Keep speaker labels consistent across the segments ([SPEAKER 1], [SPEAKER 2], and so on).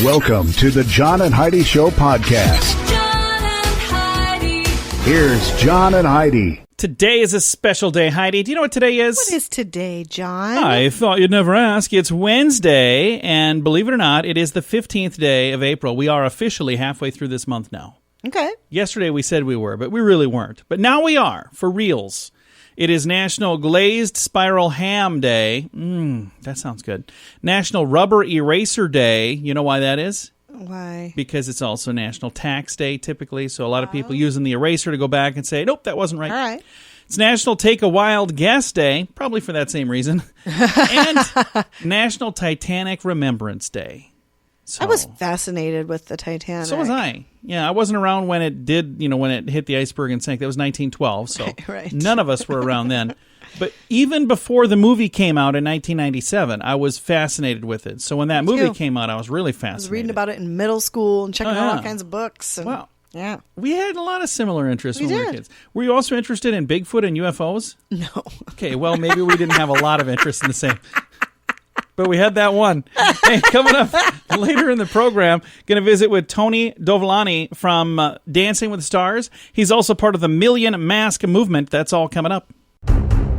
[SPEAKER 1] Welcome to the John and Heidi Show podcast.
[SPEAKER 2] John and Heidi.
[SPEAKER 1] Here's John and Heidi.
[SPEAKER 3] Today is a special day, Heidi. Do you know what today is?
[SPEAKER 4] What is today, John?
[SPEAKER 3] I thought you'd never ask. It's Wednesday, and believe it or not, it is the 15th day of April. We are officially halfway through this month now.
[SPEAKER 4] Okay.
[SPEAKER 3] Yesterday we said we were, but we really weren't. But now we are, for reals. It is National Glazed Spiral Ham Day. That sounds good. National Rubber Eraser Day. You know why that is?
[SPEAKER 4] Why?
[SPEAKER 3] Because it's also National Tax Day, typically. So a lot of people using the eraser to go back and say, nope, that wasn't right.
[SPEAKER 4] All right.
[SPEAKER 3] It's National Take a Wild Guess Day, probably for that same reason. And National Titanic Remembrance Day. So,
[SPEAKER 4] I was fascinated with the Titanic.
[SPEAKER 3] So was I. Yeah, I wasn't around when it did, when it hit the iceberg and sank. That was 1912, so
[SPEAKER 4] Right.
[SPEAKER 3] None of us were around then. But even before the movie came out in 1997, I was fascinated with it. So when that movie came out, I was really fascinated.
[SPEAKER 4] I was reading about it in middle school and checking out
[SPEAKER 3] yeah.
[SPEAKER 4] all kinds of books. And,
[SPEAKER 3] Wow.
[SPEAKER 4] Yeah.
[SPEAKER 3] We had a lot of similar interests
[SPEAKER 4] We
[SPEAKER 3] when we were
[SPEAKER 4] did.
[SPEAKER 3] kids. Were you also interested in Bigfoot and UFOs?
[SPEAKER 4] No.
[SPEAKER 3] Okay, well, maybe we didn't have a lot of interest in the same. But we had that one. Hey, coming up later in the program, going to visit with TonyDovolani from Dancing with the Stars. He's also part of the Million Mask Movement. That's all coming up.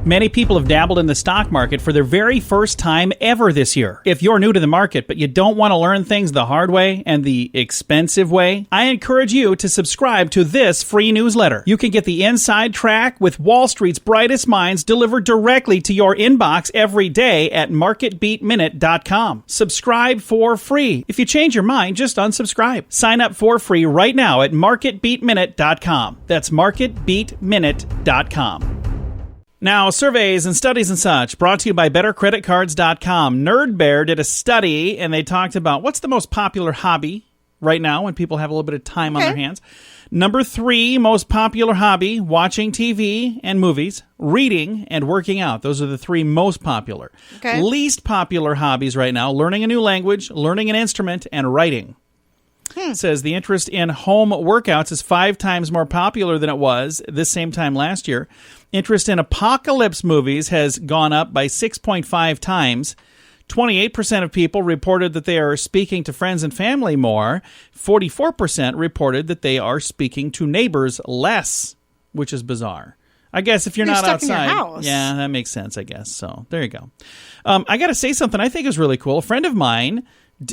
[SPEAKER 3] Many people have dabbled in the stock market for their very first time ever this year. If you're new to the market, but you don't want to learn things the hard way and the expensive way, I encourage you to subscribe to this free newsletter. You can get the inside track with Wall Street's brightest minds delivered directly to your inbox every day at marketbeatminute.com. Subscribe for free. If you change your mind, just unsubscribe. Sign up for free right now at marketbeatminute.com. That's marketbeatminute.com. Now, surveys and studies and such, brought to you by BetterCreditCards.com. Nerd Bear did a study, and they talked about what's the most popular hobby right now when people have a little bit of time on their hands. Number 3 most popular hobby, watching TV and movies, reading, and working out. Those are the 3 most popular.
[SPEAKER 4] Okay.
[SPEAKER 3] Least popular hobbies right now, learning a new language, learning an instrument, and writing. It says the interest in home workouts is 5 times more popular than it was this same time last year. Interest in apocalypse movies has gone up by 6.5 times. 28% of people reported that they are speaking to friends and family more. 44% reported that they are speaking to neighbors less, which is bizarre. I guess if you're not
[SPEAKER 4] stuck
[SPEAKER 3] outside,
[SPEAKER 4] in your house.
[SPEAKER 3] Yeah, that makes sense, I guess. So there you go. I got to say something I think is really cool. A friend of mine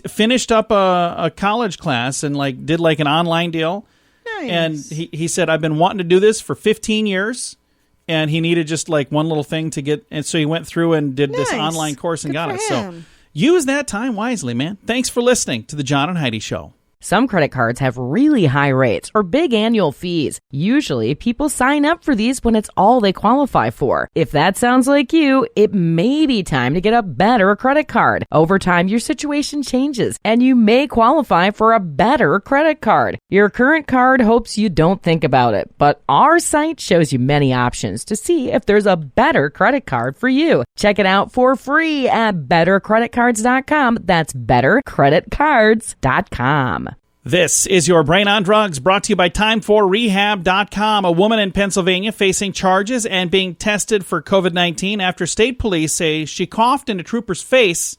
[SPEAKER 3] finished up a college class and did an online deal.
[SPEAKER 4] Nice.
[SPEAKER 3] And he said, I've been wanting to do this for 15 years. And he needed just one little thing to get. And so he went through and did this online course and
[SPEAKER 4] Good
[SPEAKER 3] got
[SPEAKER 4] for
[SPEAKER 3] it. So
[SPEAKER 4] him.
[SPEAKER 3] use that time wisely, man. Thanks for listening to the John and Heidi Show.
[SPEAKER 5] Some credit cards have really high rates or big annual fees. Usually, people sign up for these when it's all they qualify for. If that sounds like you, it may be time to get a better credit card. Over time, your situation changes, and you may qualify for a better credit card. Your current card hopes you don't think about it, but our site shows you many options to see if there's a better credit card for you. Check it out for free at bettercreditcards.com. That's bettercreditcards.com.
[SPEAKER 3] This is your Brain on Drugs, brought to you by Time4Rehab.com. A woman in Pennsylvania facing charges and being tested for COVID-19 after state police say she coughed in a trooper's face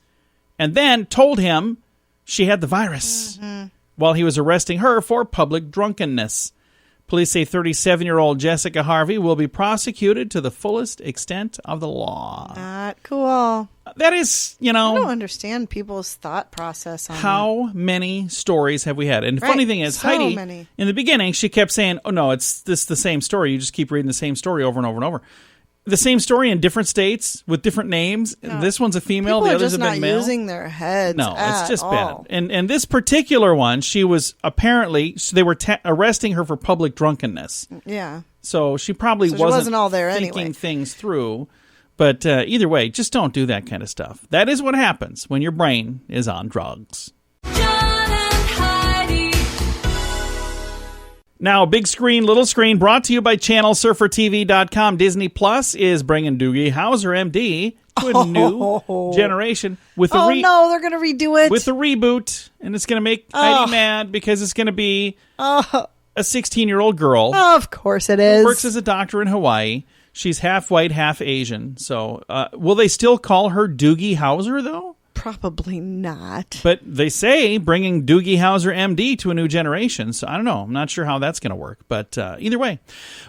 [SPEAKER 3] and then told him she had the virus while he was arresting her for public drunkenness. Police say 37-year-old Jessica Harvey will be prosecuted to the fullest extent of the law.
[SPEAKER 4] Not cool.
[SPEAKER 3] That is,
[SPEAKER 4] I don't understand people's thought process on
[SPEAKER 3] how many stories have we had? And the funny thing is,
[SPEAKER 4] So
[SPEAKER 3] Heidi,
[SPEAKER 4] many.
[SPEAKER 3] in the beginning, she kept saying, oh, no, it's the same story. You just keep reading the same story over and over and over. The same story in different states with different names.
[SPEAKER 4] No.
[SPEAKER 3] This one's a female,
[SPEAKER 4] People
[SPEAKER 3] the
[SPEAKER 4] are
[SPEAKER 3] others
[SPEAKER 4] just
[SPEAKER 3] have been
[SPEAKER 4] not
[SPEAKER 3] male.
[SPEAKER 4] using their heads
[SPEAKER 3] No, it's just
[SPEAKER 4] all.
[SPEAKER 3] bad. And this particular one, she was apparently, they were arresting her for public drunkenness.
[SPEAKER 4] Yeah.
[SPEAKER 3] So she probably
[SPEAKER 4] So she wasn't all there
[SPEAKER 3] thinking
[SPEAKER 4] anyway.
[SPEAKER 3] things through. But either way, just don't do that kind of stuff. That is what happens when your brain is on drugs.
[SPEAKER 2] John and Heidi.
[SPEAKER 3] Now, big screen, little screen, brought to you by ChannelSurferTV.com. Disney Plus is bringing Doogie Howser, MD, to a new generation with
[SPEAKER 4] Oh, no, they're going to redo it.
[SPEAKER 3] with a reboot, and it's going to make Heidi mad because it's going to be a 16-year-old girl.
[SPEAKER 4] Of course it is.
[SPEAKER 3] Works as a doctor in Hawaii. She's half white, half Asian. So, will they still call her Doogie Howser, though?
[SPEAKER 4] Probably not.
[SPEAKER 3] But they say bringing Doogie Howser MD to a new generation. So I don't know. I'm not sure how that's going to work. But either way.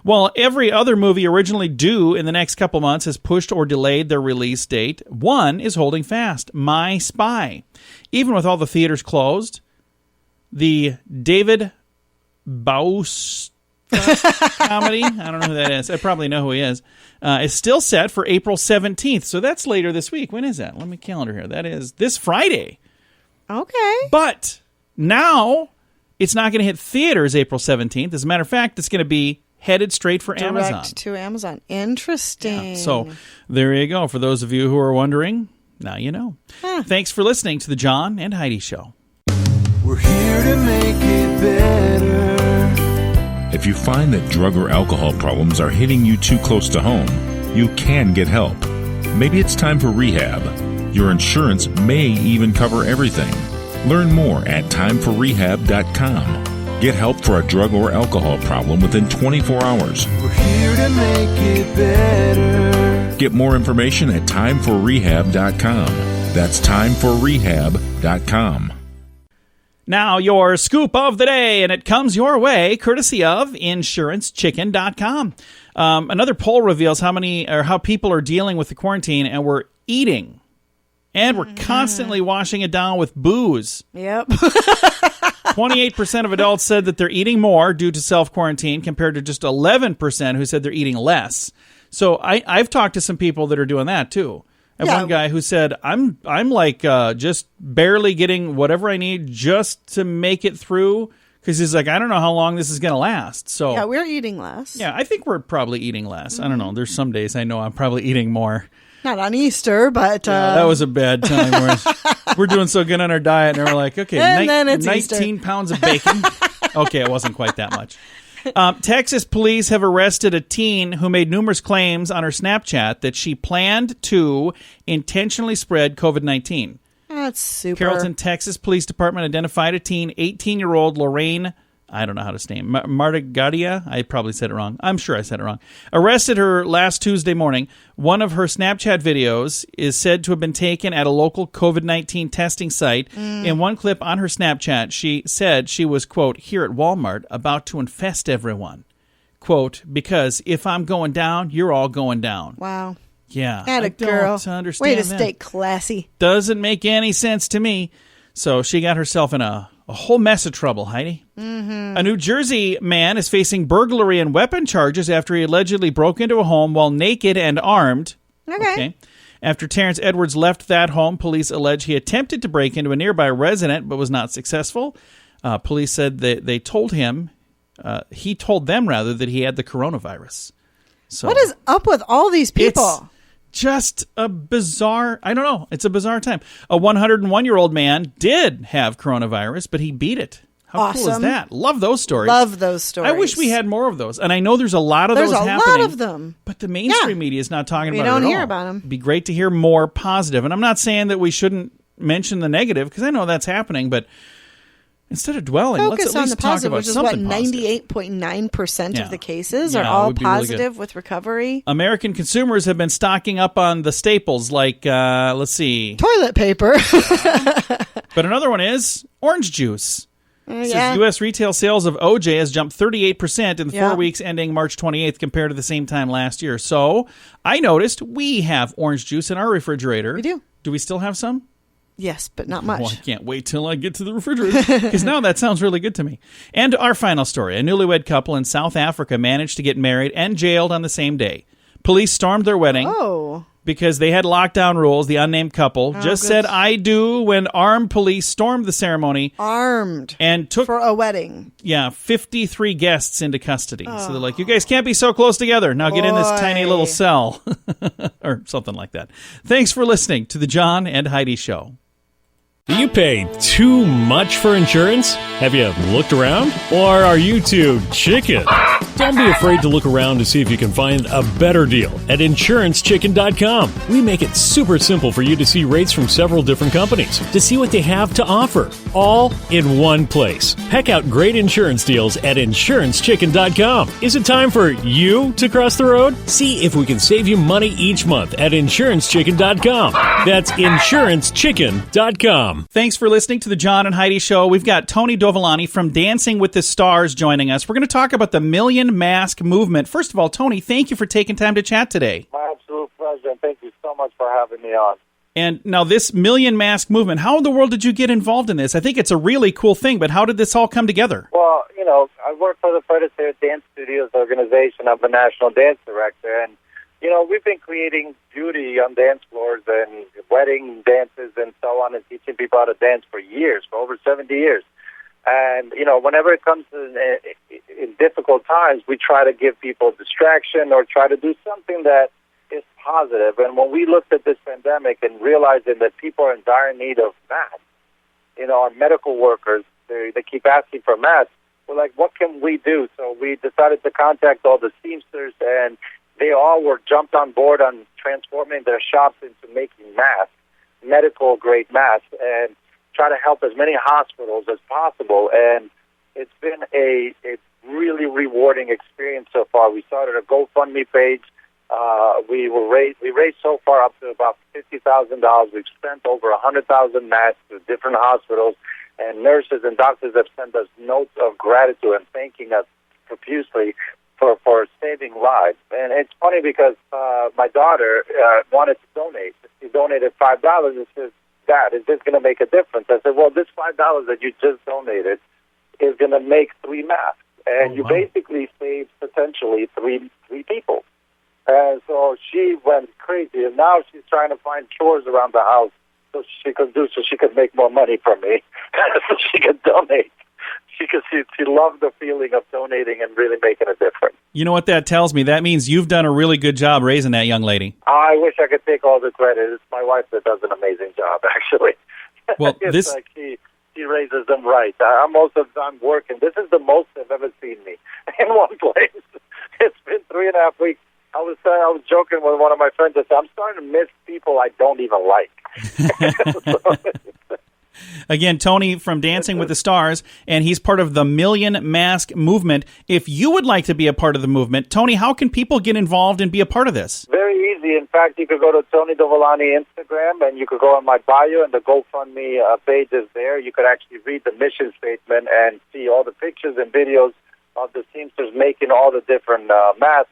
[SPEAKER 3] Well, every other movie originally due in the next couple months has pushed or delayed their release date. One is holding fast. My Spy. Even with all the theaters closed, the David Baus comedy, I don't know who that is. I probably know who he is still set for April 17th. So that's later this week. When is that? Let me calendar here. That is this Friday.
[SPEAKER 4] Okay.
[SPEAKER 3] But now it's not going to hit theaters April 17th. As a matter of fact, it's going to be headed straight for Amazon.
[SPEAKER 4] Direct to Amazon. Interesting.
[SPEAKER 3] Yeah. So there you go. For those of you who are wondering, now you know. Thanks for listening to the John and Heidi Show.
[SPEAKER 6] We're here to make it better.
[SPEAKER 7] If you find that drug or alcohol problems are hitting you too close to home, you can get help. Maybe it's time for rehab. Your insurance may even cover everything. Learn more at timeforrehab.com. Get help for a drug or alcohol problem within 24 hours.
[SPEAKER 6] We're here to make it better.
[SPEAKER 7] Get more information at timeforrehab.com. That's timeforrehab.com.
[SPEAKER 3] Now, your scoop of the day, and it comes your way courtesy of InsuranceChicken.com. Another poll reveals how people are dealing with the quarantine, and we're eating. And we're constantly washing it down with booze.
[SPEAKER 4] Yep.
[SPEAKER 3] 28% of adults said that they're eating more due to self-quarantine compared to just 11% who said they're eating less. So I've talked to some people that are doing that, too. I have one guy who said, I'm like just barely getting whatever I need just to make it through, because he's like, I don't know how long this is going to last. So
[SPEAKER 4] Yeah, we're eating less.
[SPEAKER 3] yeah, I think we're probably eating less. I don't know. There's some days I know I'm probably eating more.
[SPEAKER 4] Not on Easter, but...
[SPEAKER 3] That was a bad time. Where we're doing so good on our diet, and we're like, okay,
[SPEAKER 4] And then it's
[SPEAKER 3] 19
[SPEAKER 4] Easter.
[SPEAKER 3] pounds of bacon. Okay, it wasn't quite that much. Texas police have arrested a teen who made numerous claims on her Snapchat that she planned to intentionally spread COVID-19.
[SPEAKER 4] That's super.
[SPEAKER 3] Carrollton, Texas Police Department identified a teen, 18-year-old Lorraine, I don't know how to say name, Martigadia. I probably said it wrong. I'm sure I said it wrong. Arrested her last Tuesday morning. One of her Snapchat videos is said to have been taken at a local COVID-19 testing site. In one clip on her Snapchat, she said she was, quote, here at Walmart about to infest everyone. Quote, because if I'm going down, you're all going down.
[SPEAKER 4] Wow.
[SPEAKER 3] Yeah.
[SPEAKER 4] Atta
[SPEAKER 3] I
[SPEAKER 4] girl.
[SPEAKER 3] don't understand
[SPEAKER 4] Way to
[SPEAKER 3] that.
[SPEAKER 4] stay classy.
[SPEAKER 3] Doesn't make any sense to me. So she got herself in a whole mess of trouble, Heidi. Mm-hmm. A New Jersey man is facing burglary and weapon charges after he allegedly broke into a home while naked and armed.
[SPEAKER 4] Okay.
[SPEAKER 3] After Terrence Edwards left that home, police allege he attempted to break into a nearby resident but was not successful. Police said that they told him, he told them rather, that he had the coronavirus. So
[SPEAKER 4] What is up with all these people?
[SPEAKER 3] just a bizarre, I don't know. It's a bizarre time. A 101-year-old man did have coronavirus, but he beat it. How cool is
[SPEAKER 4] Awesome.
[SPEAKER 3] that? Love those stories.
[SPEAKER 4] Love those stories.
[SPEAKER 3] I wish we had more of those. And I know there's a lot of
[SPEAKER 4] There's
[SPEAKER 3] those
[SPEAKER 4] a
[SPEAKER 3] happening.
[SPEAKER 4] lot of them.
[SPEAKER 3] But the mainstream
[SPEAKER 4] Yeah.
[SPEAKER 3] media is not talking
[SPEAKER 4] We
[SPEAKER 3] about it
[SPEAKER 4] don't
[SPEAKER 3] at
[SPEAKER 4] hear
[SPEAKER 3] all.
[SPEAKER 4] about 'em.
[SPEAKER 3] It'd be great to hear more positive. And I'm not saying that we shouldn't mention the negative, because I know that's happening, but instead of dwelling, let's
[SPEAKER 4] Focus
[SPEAKER 3] at
[SPEAKER 4] on
[SPEAKER 3] least
[SPEAKER 4] the
[SPEAKER 3] talk
[SPEAKER 4] positive,
[SPEAKER 3] about
[SPEAKER 4] which is what
[SPEAKER 3] something positive.
[SPEAKER 4] 98.9%
[SPEAKER 3] Yeah.
[SPEAKER 4] of the cases
[SPEAKER 3] Yeah,
[SPEAKER 4] are
[SPEAKER 3] it
[SPEAKER 4] all
[SPEAKER 3] would be really good.
[SPEAKER 4] positive with recovery.
[SPEAKER 3] American consumers have been stocking up on the staples like, let's see.
[SPEAKER 4] Toilet paper.
[SPEAKER 3] But another one is orange juice. It
[SPEAKER 4] yeah.
[SPEAKER 3] says U.S. retail sales of OJ has jumped 38% in the 4
[SPEAKER 4] Yeah.
[SPEAKER 3] weeks ending March 28th compared to the same time last year. So I noticed we have orange juice in our refrigerator.
[SPEAKER 4] We do.
[SPEAKER 3] Do we still have some?
[SPEAKER 4] Yes, but not much.
[SPEAKER 3] Well, I can't wait till I get to the refrigerator, because now that sounds really good to me. And our final story. A newlywed couple in South Africa managed to get married and jailed on the same day. Police stormed their wedding.
[SPEAKER 4] Oh.
[SPEAKER 3] Because they had lockdown rules. The unnamed couple just
[SPEAKER 4] good.
[SPEAKER 3] said "I do" when armed police stormed the ceremony
[SPEAKER 4] Armed
[SPEAKER 3] and took
[SPEAKER 4] for a wedding.
[SPEAKER 3] 53 guests into custody. So they're like, you guys can't be so close together. Now get in this tiny little cell. Or something like that. Thanks for listening to the John and Heidi Show.
[SPEAKER 8] Do you pay too much for insurance? Have you looked around? Or are you too chicken? Don't be afraid to look around to see if you can find a better deal at InsuranceChicken.com. We make it super simple for you to see rates from several different companies, to see what they have to offer, all in one place. Heck out great insurance deals at InsuranceChicken.com. Is it time for you to cross the road? See if we can save you money each month at InsuranceChicken.com. That's InsuranceChicken.com.
[SPEAKER 3] Thanks for listening to the John and Heidi Show. We've got Tony Dovolani from Dancing with the Stars joining us. We're going to talk about the Million Mask Movement. First of all, Tony, thank you for taking time to chat today.
[SPEAKER 9] My absolute pleasure, and thank you so much for having me on.
[SPEAKER 3] And now this Million Mask Movement, how in the world did you get involved in this? I think it's a really cool thing, but how did this all come together?
[SPEAKER 9] Well, I work for the Fred Astaire Dance Studios organization. I'm the national dance director, and we've been creating beauty on dance floors and wedding dances and so on, and teaching people how to dance for years, for over 70 years. And, whenever it comes to in difficult times, we try to give people distraction or try to do something that is positive. And when we looked at this pandemic and realizing that people are in dire need of masks, our medical workers, they keep asking for masks, we're like, what can we do? So we decided to contact all the Seamsters, and they all were jumped on board on transforming their shops into making masks, medical-grade masks, and try to help as many hospitals as possible. And it's been a really rewarding experience so far. We started a GoFundMe page. We raised so far up to about $50,000. We've sent over 100,000 masks to different hospitals, and nurses and doctors have sent us notes of gratitude and thanking us profusely for saving lives. And it's funny because my daughter wanted to donate. She donated $5 and says, "Dad, is this going to make a difference?" I said, "Well, this $5 that you just donated is going to make 3 masks, and you basically saved potentially three people." And so she went crazy, and now she's trying to find chores around the house so she could make more money from me, so she could donate. She loved the feeling of donating and really making a difference.
[SPEAKER 3] You know what that tells me? That means you've done a really good job raising that young lady.
[SPEAKER 9] I wish I could take all the credit. It's my wife that does an amazing job, actually.
[SPEAKER 3] Well,
[SPEAKER 9] it's like she raises them right. Most of the time working. This is the most they've ever seen me in one place. It's been 3.5 weeks. I was joking with one of my friends. I said, I'm starting to miss people I don't even like.
[SPEAKER 3] Again, Tony from Dancing with the Stars, and he's part of the Million Mask Movement. If you would like to be a part of the movement, Tony, how can people get involved and be a part of this?
[SPEAKER 9] Very easy. In fact, you could go to Tony Dovolani Instagram, and you could go on my bio, and the GoFundMe page is there. You could actually read the mission statement and see all the pictures and videos of the Seamsters making all the different masks.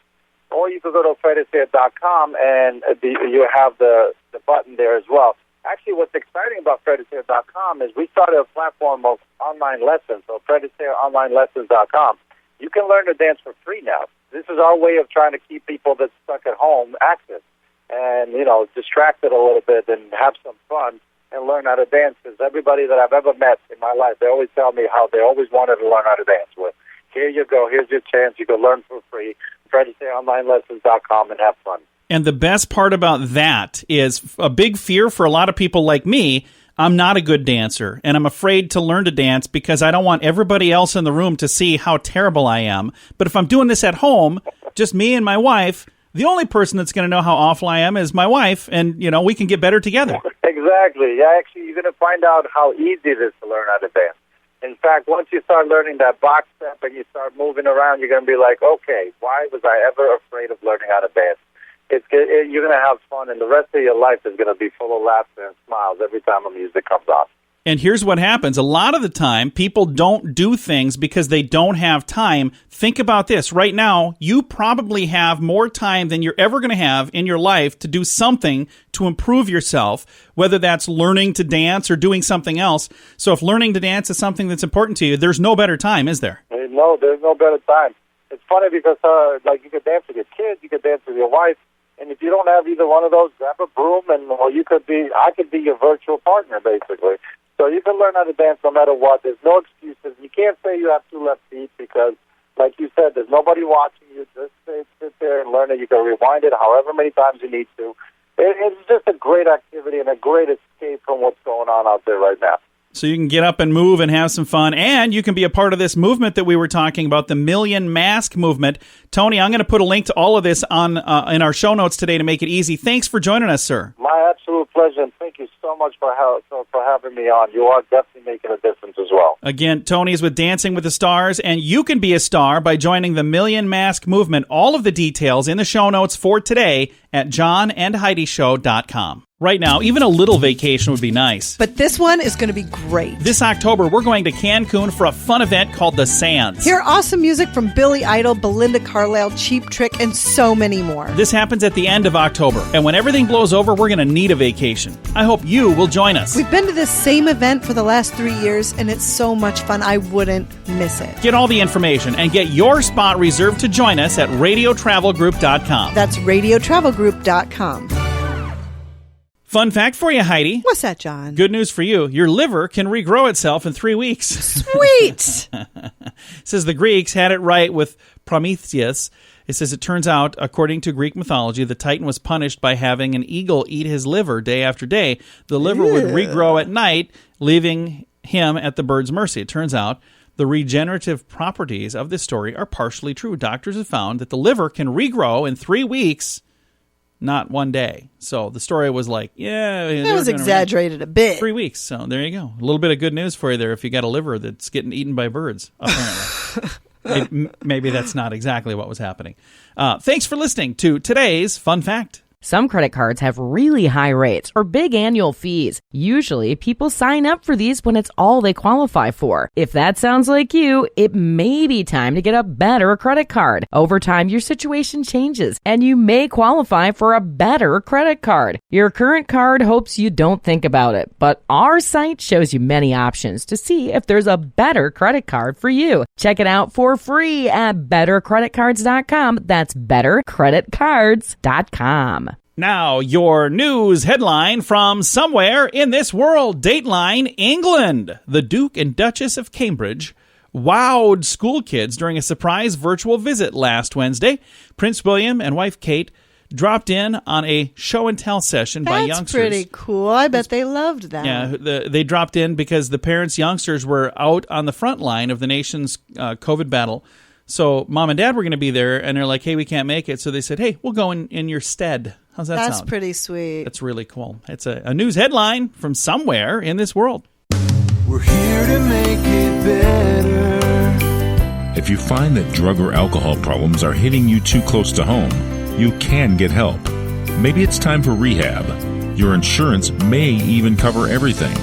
[SPEAKER 9] Or you could go to FredAstaire.com, and you have the button there as well. Actually, what's exciting about FredAstaire.com is we started a platform of online lessons, so FredAstaireOnlineLessons.com. You can learn to dance for free now. This is our way of trying to keep people that's stuck at home active and, distracted a little bit and have some fun and learn how to dance. Because everybody that I've ever met in my life, they always tell me how they always wanted to learn how to dance. Well, here you go. Here's your chance. You can learn for free. FredAstaireOnlineLessons.com and have fun.
[SPEAKER 3] And the best part about that is a big fear for a lot of people like me. I'm not a good dancer, and I'm afraid to learn to dance because I don't want everybody else in the room to see how terrible I am. But if I'm doing this at home, just me and my wife, the only person that's going to know how awful I am is my wife, and, we can get better together.
[SPEAKER 9] Exactly. Yeah, actually, you're going to find out how easy it is to learn how to dance. In fact, once you start learning that box step and you start moving around, you're going to be like, okay, why was I ever afraid of learning how to dance? You're going to have fun, and the rest of your life is going to be full of laughter and smiles every time the music comes on.
[SPEAKER 3] And here's what happens. A lot of the time, people don't do things because they don't have time. Think about this. Right now, you probably have more time than you're ever going to have in your life to do something to improve yourself, whether that's learning to dance or doing something else. So if learning to dance is something that's important to you, there's no better time, is there?
[SPEAKER 9] No, there's no better time. It's funny because, you could dance with your kids, you could dance with your wife, and if you don't have either one of those, grab a broom, I could be your virtual partner, basically. So you can learn how to dance no matter what. There's no excuses. You can't say you have 2 left feet because, like you said, there's nobody watching you. Just sit there and learn it. You can rewind it however many times you need to. It's just a great activity and a great escape from what's going on out there right now.
[SPEAKER 3] So you can get up and move and have some fun, and you can be a part of this movement that we were talking about, the Million Mask Movement. Tony, I'm going to put a link to all of this on in our show notes today to make it easy. Thanks for joining us, sir.
[SPEAKER 9] My absolute pleasure, and thank you so much for having me on. You are definitely making a difference as well.
[SPEAKER 3] Again, Tony's with Dancing with the Stars, and you can be a star by joining the Million Mask Movement. All of the details in the show notes for today at johnandheidishow.com. Right now, even a little vacation would be nice.
[SPEAKER 4] But this one is going to be great.
[SPEAKER 3] This October, we're going to Cancun for a fun event called The Sands.
[SPEAKER 4] Hear awesome music from Billy Idol, Belinda Carlisle, Cheap Trick, and so many more.
[SPEAKER 3] This happens at the end of October, and when everything blows over, we're going to need a vacation. I hope you will join us.
[SPEAKER 4] We've been to this same event for the last 3 years, and it's so much fun. I wouldn't miss it.
[SPEAKER 3] Get all the information and get your spot reserved to join us at radiotravelgroup.com.
[SPEAKER 4] That's radiotravelgroup.com.
[SPEAKER 3] Fun fact for you, Heidi.
[SPEAKER 4] What's that, John?
[SPEAKER 3] Good news for you. Your liver can regrow itself in 3 weeks.
[SPEAKER 4] Sweet.
[SPEAKER 3] It says the Greeks had it right with Prometheus. It says it turns out, according to Greek mythology, the Titan was punished by having an eagle eat his liver day after day. The liver would regrow at night, leaving him at the bird's mercy. It turns out the regenerative properties of this story are partially true. Doctors have found that the liver can regrow in 3 weeks, not 1 day. So the story was like,
[SPEAKER 4] it was exaggerated a bit.
[SPEAKER 3] 3 weeks. So there you go. A little bit of good news for you there if you got a liver that's getting eaten by birds, apparently. Maybe that's not exactly what was happening. Thanks for listening to today's Fun Fact.
[SPEAKER 5] Some credit cards have really high rates or big annual fees. Usually, people sign up for these when it's all they qualify for. If that sounds like you, it may be time to get a better credit card. Over time, your situation changes, and you may qualify for a better credit card. Your current card hopes you don't think about it, but our site shows you many options to see if there's a better credit card for you. Check it out for free at bettercreditcards.com. That's bettercreditcards.com.
[SPEAKER 3] Now, your news headline from somewhere in this world. Dateline, England. The Duke and Duchess of Cambridge wowed school kids during a surprise virtual visit last Wednesday. Prince William and wife Kate dropped in on a show-and-tell session by youngsters.
[SPEAKER 4] That's pretty cool. I bet they loved that.
[SPEAKER 3] Yeah, they dropped in because the parents' youngsters were out on the front line of the nation's COVID battle. So mom and dad were going to be there, and they're like, hey, we can't make it. So they said, hey, we'll go in your stead. How's that sound?
[SPEAKER 4] That's pretty sweet.
[SPEAKER 3] That's really cool. It's a news headline from somewhere in this world.
[SPEAKER 6] We're here to make it better.
[SPEAKER 7] If you find that drug or alcohol problems are hitting you too close to home, you can get help. Maybe it's time for rehab. Your insurance may even cover everything.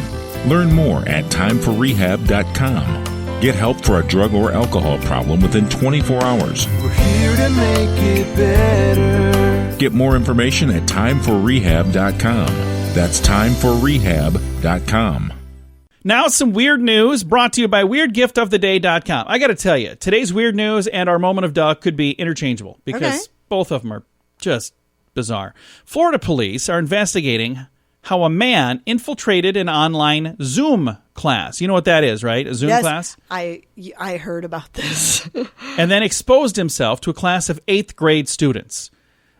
[SPEAKER 7] Learn more at timeforrehab.com. Get help for a drug or alcohol problem within 24 hours.
[SPEAKER 6] We're here to make it better.
[SPEAKER 7] Get more information at timeforrehab.com. That's timeforrehab.com.
[SPEAKER 3] Now some weird news brought to you by weirdgiftoftheday.com. I got to tell you, today's weird news and our moment of duh could be interchangeable because both of them are just bizarre. Florida police are investigating how a man infiltrated an online Zoom class. You know what that is, right? A Zoom class?
[SPEAKER 4] I heard about this.
[SPEAKER 3] And then exposed himself to a class of 8th grade students.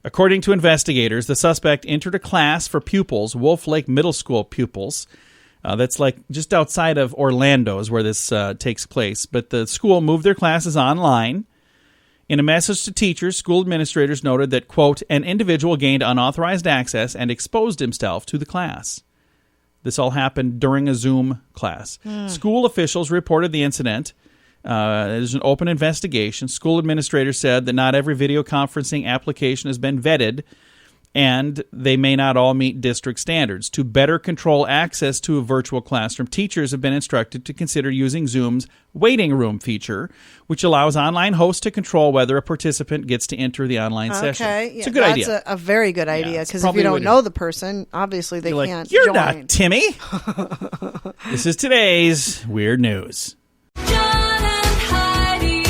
[SPEAKER 3] According to investigators, the suspect entered a class for pupils, Wolf Lake Middle School pupils. That's like just outside of Orlando is where this takes place. But the school moved their classes online. In a message to teachers, school administrators noted that, quote, an individual gained unauthorized access and exposed himself to the class. This all happened during a Zoom class. School officials reported the incident. There's an open investigation. School administrators said that not every video conferencing application has been vetted, and they may not all meet district standards. To better control access to a virtual classroom, teachers have been instructed to consider using Zoom's waiting room feature, which allows online hosts to control whether a participant gets to enter the online session. It's a good idea.
[SPEAKER 4] That's a very good idea, because if you don't know the person, obviously they can't
[SPEAKER 3] You're
[SPEAKER 4] join.
[SPEAKER 3] not Timmy. This is today's Weird News.
[SPEAKER 2] John and Heidi.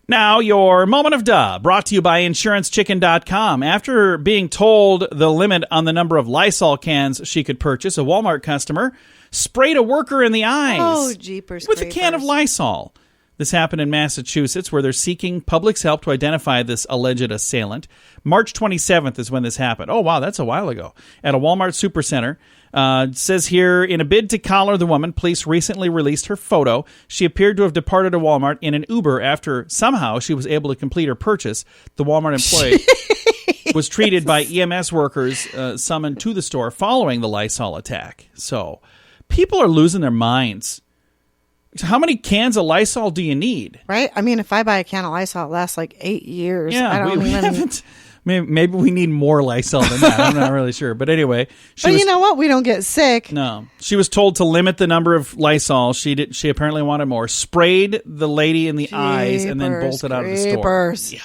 [SPEAKER 3] Now, your moment of duh, brought to you by InsuranceChicken.com. After being told the limit on the number of Lysol cans she could purchase, a Walmart customer sprayed a worker in the eyes
[SPEAKER 4] Oh, jeepers
[SPEAKER 3] with a can of
[SPEAKER 4] creepers.
[SPEAKER 3] Lysol. This happened in Massachusetts, where they're seeking public's help to identify this alleged assailant. March 27th is when this happened. Oh, wow, that's a while ago. At a Walmart supercenter. It says here, in a bid to collar the woman, police recently released her photo. She appeared to have departed a Walmart in an Uber after somehow she was able to complete her purchase. The Walmart employee was treated by EMS workers summoned to the store following the Lysol attack. So people are losing their minds. How many cans of Lysol do you need?
[SPEAKER 4] Right? I mean, if I buy a can of Lysol, it lasts like 8 years.
[SPEAKER 3] Yeah,
[SPEAKER 4] I don't
[SPEAKER 3] we
[SPEAKER 4] even...
[SPEAKER 3] haven't. Maybe we need more Lysol than that. I'm not really sure. But anyway.
[SPEAKER 4] But you know what? We don't get sick.
[SPEAKER 3] No. She was told to limit the number of Lysol. She apparently wanted more. Sprayed the lady in the eyes and then bolted out of the store. Yeah.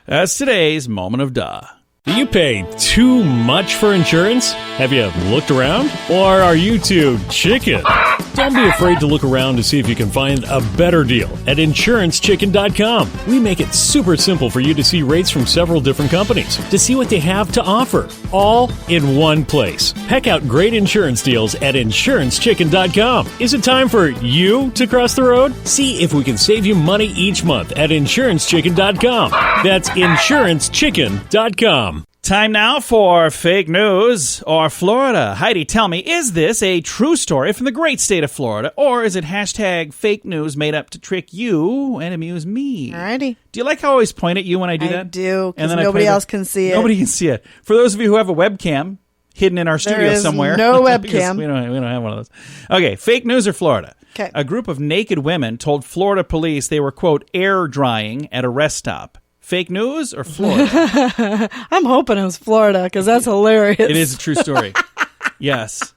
[SPEAKER 3] That's today's Moment of Duh.
[SPEAKER 8] Do you pay too much for insurance? Have you looked around? Or are you too chicken? Don't be afraid to look around to see if you can find a better deal at InsuranceChicken.com. We make it super simple for you to see rates from several different companies, to see what they have to offer, all in one place. Heck out great insurance deals at InsuranceChicken.com. Is it time for you to cross the road? See if we can save you money each month at InsuranceChicken.com. That's InsuranceChicken.com.
[SPEAKER 3] Time now for fake news or Florida. Heidi, tell me, is this a true story from the great state of Florida, or is it hashtag fake news made up to trick you and amuse me?
[SPEAKER 4] Alrighty.
[SPEAKER 3] Do you like how I always point at you when I do that?
[SPEAKER 4] I do, because
[SPEAKER 3] And then
[SPEAKER 4] nobody else can see it.
[SPEAKER 3] Nobody can see it. For those of you who have a webcam hidden in our studio
[SPEAKER 4] is
[SPEAKER 3] somewhere.
[SPEAKER 4] no
[SPEAKER 3] because
[SPEAKER 4] webcam.
[SPEAKER 3] we don't have one of those. Okay, fake news or Florida.
[SPEAKER 4] Okay.
[SPEAKER 3] A group of naked women told Florida police they were, quote, air drying at a rest stop. Fake news or Florida?
[SPEAKER 4] I'm hoping it was Florida, because that's hilarious.
[SPEAKER 3] It is a true story. Yes.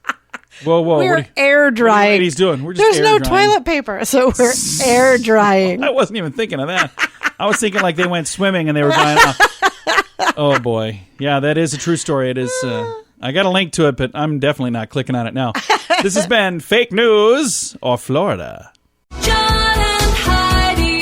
[SPEAKER 3] Whoa.
[SPEAKER 4] We're air drying.
[SPEAKER 3] What are you doing? We're just
[SPEAKER 4] There's
[SPEAKER 3] air
[SPEAKER 4] no
[SPEAKER 3] drying.
[SPEAKER 4] toilet paper, so we're air drying.
[SPEAKER 3] I wasn't even thinking of that. I was thinking like they went swimming and they were drying off. Oh, boy. Yeah, that is a true story. It is. I got a link to it, but I'm definitely not clicking on it now. This has been Fake News or Florida.
[SPEAKER 2] John and Heidi.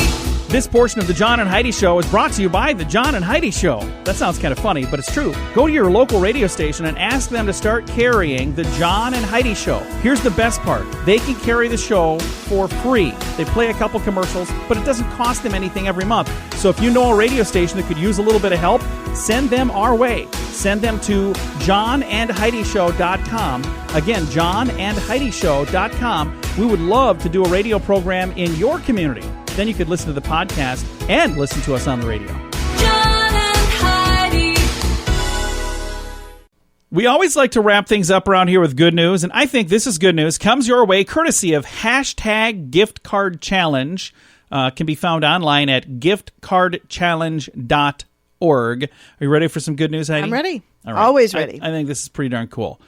[SPEAKER 3] This portion of the John and Heidi Show is brought to you by the John and Heidi Show. That sounds kind of funny, but it's true. Go to your local radio station and ask them to start carrying the John and Heidi Show. Here's the best part. They can carry the show for free. They play a couple commercials, but it doesn't cost them anything every month. So if you know a radio station that could use a little bit of help, send them our way. Send them to johnandheidishow.com. Again, johnandheidishow.com. We would love to do a radio program in your community. Then you could listen to the podcast and listen to us on the radio.
[SPEAKER 2] John and Heidi.
[SPEAKER 3] We always like to wrap things up around here with good news, and I think this is good news. Comes your way courtesy of hashtag gift card challenge. Can be found online at giftcardchallenge.org. Are you ready for some good news, Heidi?
[SPEAKER 4] I'm ready.
[SPEAKER 3] All right.
[SPEAKER 4] Always ready.
[SPEAKER 3] I think this is pretty darn cool.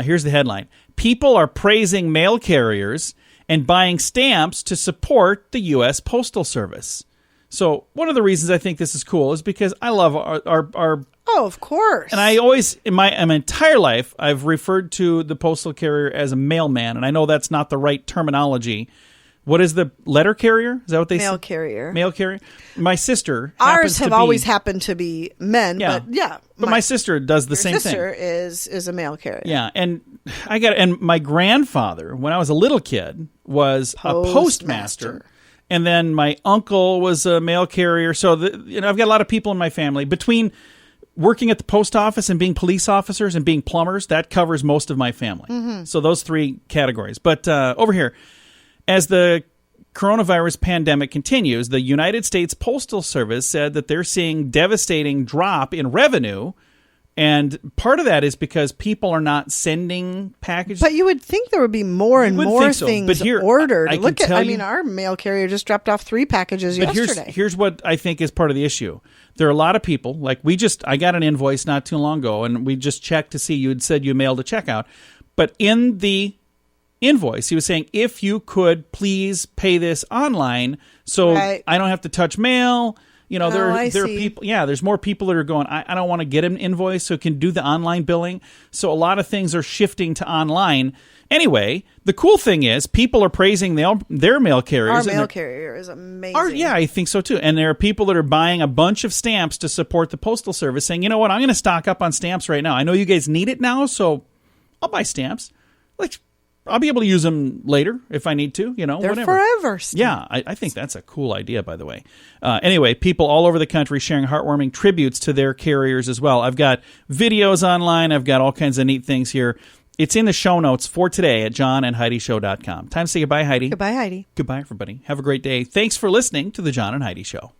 [SPEAKER 3] Here's the headline. People are praising mail carriers and buying stamps to support the U.S. Postal Service. So one of the reasons I think this is cool is because I love our
[SPEAKER 4] Oh, of course.
[SPEAKER 3] and I always, in my entire life, I've referred to the postal carrier as a mailman, and I know that's not the right terminology. What is the letter carrier? Is that what they say?
[SPEAKER 4] Mail carrier.
[SPEAKER 3] Mail carrier. My sister
[SPEAKER 4] Ours have always happened to be men, but yeah.
[SPEAKER 3] But my sister does the
[SPEAKER 4] your
[SPEAKER 3] same
[SPEAKER 4] sister
[SPEAKER 3] thing.
[SPEAKER 4] is a mail carrier.
[SPEAKER 3] Yeah, and my grandfather, when I was a little kid, was a postmaster. And then my uncle was a mail carrier. So I've got a lot of people in my family. Between working at the post office and being police officers and being plumbers, that covers most of my family. Mm-hmm. So those three categories. But over here, as the coronavirus pandemic continues, the United States Postal Service said that they're seeing devastating drop in revenue. And part of that is because people are not sending packages.
[SPEAKER 4] But you would think there would be more and more
[SPEAKER 3] so.
[SPEAKER 4] things
[SPEAKER 3] But here,
[SPEAKER 4] ordered.
[SPEAKER 3] I
[SPEAKER 4] mean, our mail carrier just dropped off 3 packages yesterday.
[SPEAKER 3] Here's what I think is part of the issue. There are a lot of people, like I got an invoice not too long ago, and we just checked to see you had said you mailed a checkout. But in the invoice, he was saying, if you could please pay this online so I don't have to touch mail. There are people. Yeah, there's more people that are going, I don't want to get an invoice, so can do the online billing. So a lot of things are shifting to online. Anyway, the cool thing is people are praising their mail carriers.
[SPEAKER 4] Our mail carrier is amazing.
[SPEAKER 3] Yeah, I think so too. And there are people that are buying a bunch of stamps to support the Postal Service, saying, you know what, I'm going to stock up on stamps right now. I know you guys need it now, so I'll buy stamps. Like, I'll be able to use them later if I need to,
[SPEAKER 4] They're
[SPEAKER 3] whatever.
[SPEAKER 4] forever. Steve.
[SPEAKER 3] Yeah, I think that's a cool idea, by the way. Anyway, people all over the country sharing heartwarming tributes to their carriers as well. I've got videos online. I've got all kinds of neat things here. It's in the show notes for today at johnandheidishow.com. Time to say goodbye, Heidi.
[SPEAKER 4] Goodbye, Heidi.
[SPEAKER 3] Goodbye, everybody. Have a great day. Thanks for listening to The John and Heidi Show.